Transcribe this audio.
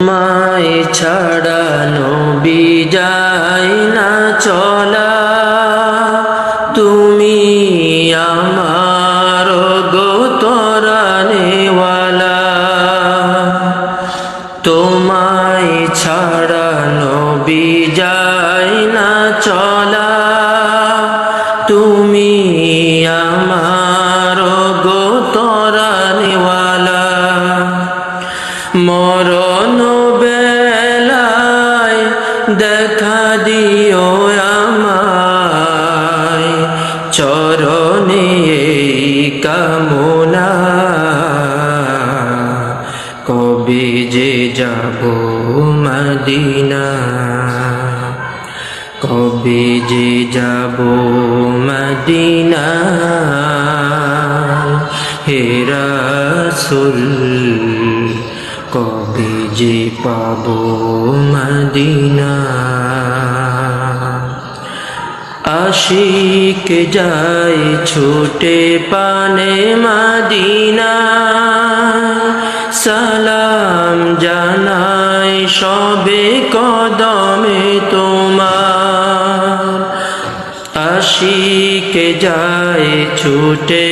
তোমায় ছাড়া নবী যায় না চলা, তুমি আমার গো তরানেওয়ালা। তোমায় ছাড়া নবী যায় না চলা, তুমি আমার গো তরানেওয়ালা। মরণ বেলায় দেখা দিও আমায়, চরণে এই কামনা। কবে যে যাব মদিনা, কবে যে যাব মদিনা। হে রাসূল কবে যে পাবো মদিনা। আশিক যায় ছুটে পানে মদিনা, সালাম জানাই সবে কদমে তোমার। আশিক যায় ছুটে